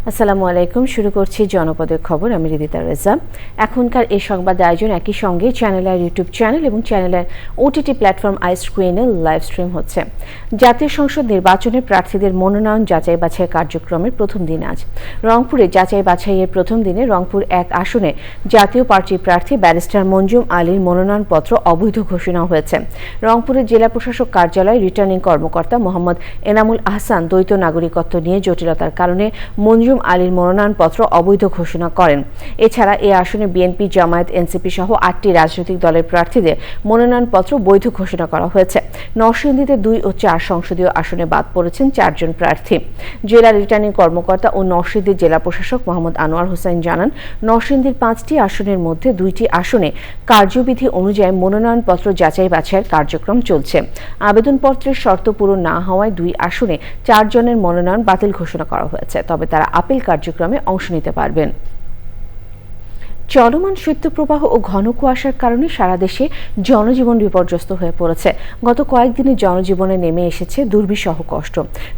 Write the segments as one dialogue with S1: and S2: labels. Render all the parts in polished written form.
S1: আসসালামু আলাইকুম। শুরু করছি জনপদের খবর। আমি রিদিতা রেজা। এখনকার এই সংবাদ আয়োজন একই সঙ্গে চ্যানেলের ইউটিউব চ্যানেল এবং চ্যানেলের ওটিটি প্ল্যাটফর্ম আইস্ক্রিনে লাইভ স্ট্রিম হচ্ছে। জাতীয় সংসদ নির্বাচনে প্রার্থীদের মনোনয়ন যাচাই বাছাই কার্যক্রমের প্রথম দিন আজ। রংপুরে যাচাই বাছাইয়ের প্রথম দিনে রংপুর 1 আসনে জাতীয় পার্টির প্রার্থী ব্যারিস্টার মঞ্জুম আলীর মনোনয়নপত্র অবৈধ ঘোষণা হয়েছে। রংপুরের জেলা প্রশাসক কার্যালয় রিটার্নিং কর্মকর্তা মোহাম্মদ এনামুল আহসান দ্বৈত নাগরিকত্ব নিয়ে জটিলতার কারণে মঞ্জুম আলীর মনোনয়নপত্র অবৈধ ঘোষণা করেন। এছাড়া এই আসনে বিএনপি, জামায়াত, এনসিপি সহ 8টি রাজনৈতিক দলের প্রার্থীদের মনোনয়নপত্র বৈধ ঘোষণা করা হয়েছে। নরসিংদীতে 2 ও 4 সংসদীয় আসনে বাদ পড়েছেন 4 জন প্রার্থী। জেলা রিটার্নিং কর্মকর্তা ও নরসিংদীর জেলা প্রশাসক মোহাম্মদ আনোয়ার হোসেন জানান, নরসিংদীর 5টি আসনের মধ্যে 2টি আসনে কার্যবিধি অনুযায়ী মনোনয়নপত্র যাচাই বাছাইয়ের কার্যক্রম চলছে। আবেদনপত্রের শর্ত পূরণ না হওয়ায় 2 আসনে 4 জনের মনোনয়ন বাতিল ঘোষণা করা হয়েছে, তবে তারা আপিল কার্যক্রমে অংশ নিতে পারবেন। চলমান শৈত্যপ্রবাহ ও ঘন কুয়াশার কারণে সারা দেশে জনজীবন বিপর্যস্ত হয়ে পড়েছে। গত কয়েকদিনে জনজীবনে নেমে এসেছে দুর্বিষহ কষ্ট।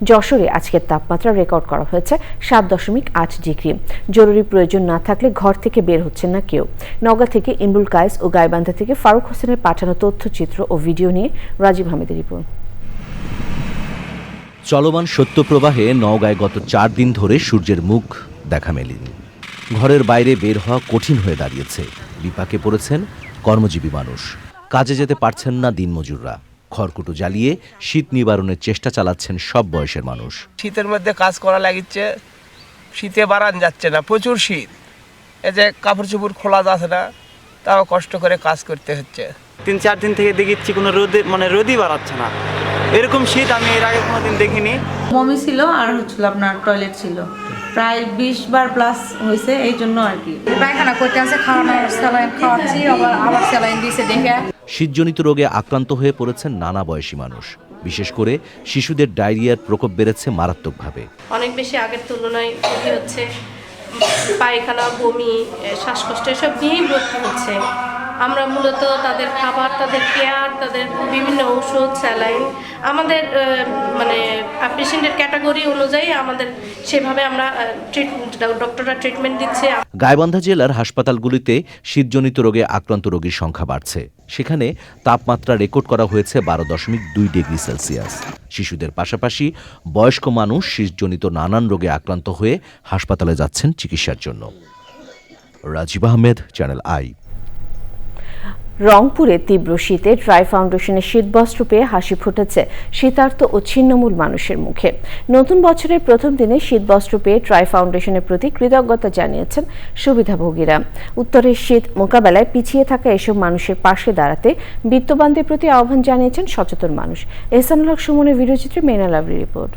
S1: যশোরে আজকের তাপমাত্রা রেকর্ড করা হয়েছে 7.8 ডিগ্রি। জরুরি প্রয়োজন না থাকলে ঘর থেকে বের হচ্ছেন না কেউ। নওগাঁ থেকে ইমরুল কায়েস ও গাইবান্ধা থেকে ফারুক হোসেনের পাঠানো তথ্যচিত্র ও ভিডিও নিয়ে রাজীব আহমেদের রিপোর্ট।
S2: চলমান শৈত্যপ্রবাহে নওগাঁয় গত 4 দিন ধরে সূর্যের মুখ দেখা মেলেনি। ঘরের বাইরে বের হওয়া কঠিন হয়ে দাঁড়িয়েছে। বিপাকে পড়েছেন কর্মজীবী মানুষ। কাজে যেতে পারছেন না দিনমজুররা। খড়কুটো জ্বালিয়ে শীত নিবারণের চেষ্টা চালাচ্ছেন সব বয়সের মানুষ।
S3: শীতের মধ্যে কাজ করা লাগিচ্ছে, শীতে বাড়ান যাচ্ছে না, প্রচুর শীত। এই যে কাপড় চোপড় খোলা যাচ্ছে না, তাও কষ্ট করে কাজ করতে হচ্ছে।
S4: 3-4 দিন থেকে দেখিচ্ছি কোনো রোদই বাড়াচ্ছে না। এরকম শীত আমি এর আগে কোনোদিন দেখিনি।
S5: মমি ছিল আর হচ্ছিল আপনার টয়লেট ছিল, প্রায় 20 বার প্লাস হয়েছে, এই জন্য আর কি
S6: পায়খানা করতে আছে, খাওয়ানোর স্যালাইন খাওয়াচ্ছি, আবার স্যালাইন দিয়েছে দেখে।
S2: শীতজনিত রোগে আক্রান্ত হয়ে পড়েছেন নানা বয়সী মানুষ। বিশেষ করে শিশুদের ডায়রিয়ার প্রকোপ বেড়েছে মারাত্মকভাবে।
S7: অনেক বেশি আগের তুলনায় ভর্তি হচ্ছে, পায়খানা, বমি, শ্বাসকষ্ট এসব নিয়েই ভর্তি হচ্ছে। আমরা মূলত তাদের খাবার, তাদের কেয়ার, তাদের বিভিন্ন ঔষধ, স্যালাইন, আমাদের পেশেন্টের ক্যাটাগরি অনুযায়ী আমাদের সেভাবে আমরা ডক্টররা ট্রিটমেন্ট দিচ্ছে।
S2: গাইবান্ধা জেলার হাসপাতালগুলিতে শীতজনিত রোগে আক্রান্ত রোগীর সংখ্যা বাড়ছে। সেখানে তাপমাত্রা রেকর্ড করা হয়েছে 12.2 ডিগ্রি সেলসিয়াস। শিশুদের পাশাপাশি বয়স্ক মানুষ শীতজনিত নানান রোগে আক্রান্ত হয়ে হাসপাতালে যাচ্ছেন চিকিৎসার জন্য। Rajib Ahmed, channel I.
S1: রংপুরে তীব্র শীতে ট্রাই ফাউন্ডেশনের শীতবস্ত্র পেয়ে হাসি ফুটেছে শীতার্ত ও ছিন্নমূল মানুষের মুখে। নতুন বছরের প্রথম দিনে শীতবস্ত্র পেয়ে ট্রাই ফাউন্ডেশনের প্রতি কৃতজ্ঞতা জানিয়েছেন সুবিধাভোগীরা। উত্তরের শীত মোকাবেলায় পিছিয়ে থাকা এসব মানুষের পাশে দাঁড়াতে বিত্তবানদের প্রতি আহ্বান জানিয়েছেন সচেতন মানুষ। এহসানুল হক সুমনের ভিডিওচিত্রে মেনা লাভরি রিপোর্ট।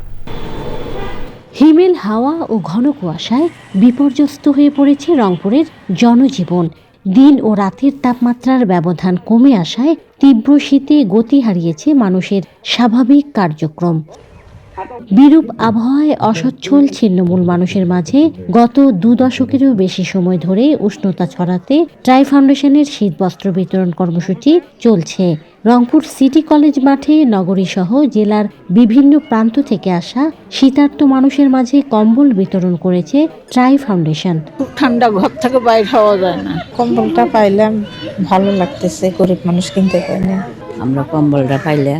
S8: হিমেল হাওয়া ও ঘন কুয়াশায় বিপর্যস্ত হয়ে পড়েছে রংপুরের জনজীবন। দিন ও রাতের তাপমাত্রার ব্যবধান কমে আসায় তীব্র শীতে গতি হারিয়েছে মানুষের স্বাভাবিক কার্যক্রম। বিরূপ আবহাওয়ায় অসচ্ছল ছিন্নমূল মানুষের মাঝে গত 2 দশকেরও বেশি সময় ধরে উষ্ণতা ছড়াতে ট্রাই ফাউন্ডেশনের শীতবস্ত্র বিতরণ কর্মসূচি চলছে। রংপুর সিটি কলেজ মাঠে নগরীসহ জেলার বিভিন্ন প্রান্ত থেকে আসা শীতার্ত মানুষের মাঝে কম্বল বিতরণ করেছে ট্রাই ফাউন্ডেশন।
S6: খুব ঠান্ডা, ঘর থেকে বাইরে হওয়া যায় না। কম্বলটা পাইলাম, ভালো লাগতেছে। গরিব মানুষ কিনতে পাই না।
S9: আমরা কম্বলটা পাইলে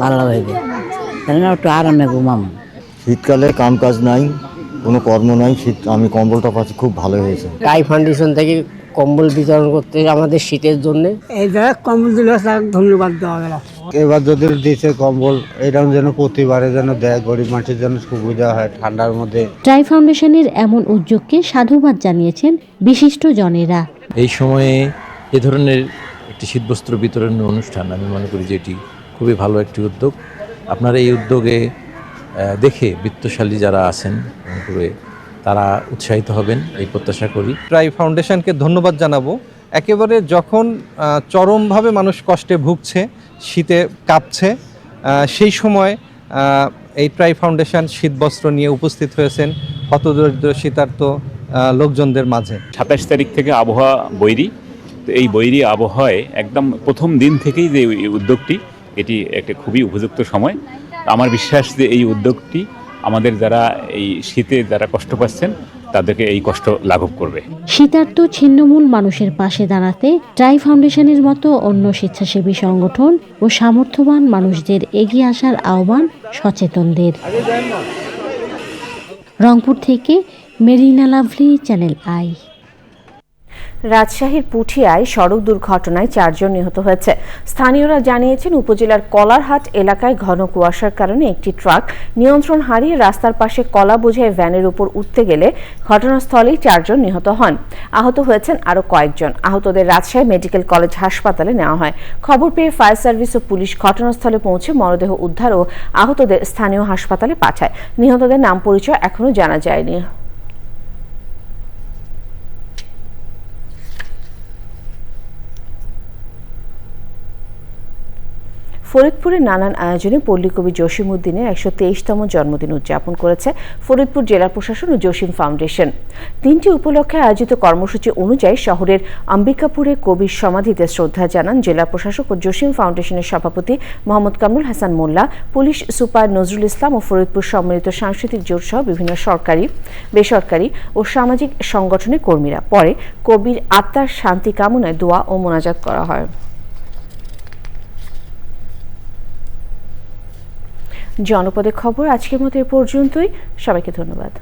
S9: ভালো হইবে, তাহলে না একটু আরামে ঘুমাম।
S10: শীতকালে কাম কাজ নাই, কোনো কর্ম নাই, আমি কম্বলটা পাচ্ছি, খুব ভালো হয়েছে।
S9: ট্রাই ফাউন্ডেশন থেকে কম্বল বিতরণ করতে আমাদের শীতের জন্য
S6: এই জায়গায় কম্বল দিলে ধন্যবাদ দেওয়া গেল।
S10: এবার যদি দিচ্ছে কম্বল, এরকম যেন প্রতিবারে যেন দেয়, গরিব মানুষের জন্য সুবিধা হয় ঠান্ডার মধ্যে।
S8: ট্রাই ফাউন্ডেশনের এমন উদ্যোগকে সাধুবাদ জানিয়েছেন বিশিষ্ট জনেরা।
S11: এই সময়ে এ ধরনের একটি শীতবস্ত্র বিতরণের অনুষ্ঠান আমি মনে করি যে এটি খুবই ভালো একটি উদ্যোগ। আপনারা এই উদ্যোগে দেখে বিত্তশালী যারা আছেন রংপুরে তারা উৎসাহিত হবেন এই প্রত্যাশা করি।
S12: ট্রাই ফাউন্ডেশনকে ধন্যবাদ জানাবো। একেবারে যখন চরমভাবে মানুষ কষ্টে ভুগছে, শীতে কাঁপছে, সেই সময় এই ট্রাই ফাউন্ডেশন শীতবস্ত্র নিয়ে উপস্থিত হয়েছেন হতদরিদ্র শীতার্ত লোকজনদের মাঝে।
S13: 27 তারিখ থেকে আবহাওয়া বৈরী, তো এই বৈরী আবহাওয়ায় একদম প্রথম দিন থেকেই যে উদ্যোগটি, এটি একটা খুবই উপযুক্ত সময়। আমার বিশ্বাস যে এই উদ্যোগটি আমাদের যারা এই শীতে যারা কষ্ট পাচ্ছেন তাদেরকে এই কষ্ট লাঘব করবে।
S8: শীতার্ত ছিন্নমূল মানুষের পাশে দাঁড়াতে ট্রাই ফাউন্ডেশনের মতো অন্য স্বেচ্ছাসেবী সংগঠন ও সামর্থ্যবান মানুষদের এগিয়ে আসার আহ্বান সচেতনদের। রংপুর থেকে মেরিনা লাভলি, চ্যানেল আই।
S1: রাজশাহীর পুঠিয়ায় সড়ক দুর্ঘটনায় 4 জন নিহত হয়েছে। স্থানীয়রা জানিয়েছেন, উপজেলার কলারহাট এলাকায় ঘন কুয়াশার কারণে একটি ট্রাক নিয়ন্ত্রণ হারিয়ে রাস্তার পাশে কলা বোঝাই ভ্যানের উপর উঠতে গেলে ঘটনাস্থলেই 4 জন নিহত হন। আহত হয়েছেন আরও কয়েকজন। আহতদের রাজশাহী মেডিকেল কলেজ হাসপাতালে নেওয়া হয়। খবর পেয়ে ফায়ার সার্ভিস ও পুলিশ ঘটনাস্থলে পৌঁছে মরদেহ উদ্ধার ও আহতদের স্থানীয় হাসপাতালে পাঠায়। নিহতদের নাম পরিচয় এখনও জানা যায়নি। ফরিদপুরে নানান আয়োজনে পল্লীকবি জসিম উদ্দিনের 123তম জন্মদিন উদযাপন করেছে ফরিদপুর জেলা প্রশাসন ও জসিম ফাউন্ডেশন। দিনটি উপলক্ষে আয়োজিত কর্মসূচি অনুযায়ী শহরের অম্বিকাপুরে কবির সমাধিতে শ্রদ্ধা জানান জেলা প্রশাসক ও জসিম ফাউন্ডেশনের সভাপতি মোহাম্মদ কামরুল হাসান মোল্লা, পুলিশ সুপার নজরুল ইসলাম ও ফরিদপুর সম্মিলিত সাংস্কৃতিক জোট সহ বিভিন্ন সরকারি, বেসরকারি ও সামাজিক সংগঠনের কর্মীরা। পরে কবির আত্মার শান্তি কামনায় দোয়া ও মোনাজাত করা হয়। জনপদের খবর আজকের মতো এ পর্যন্তই। সবাইকে ধন্যবাদ।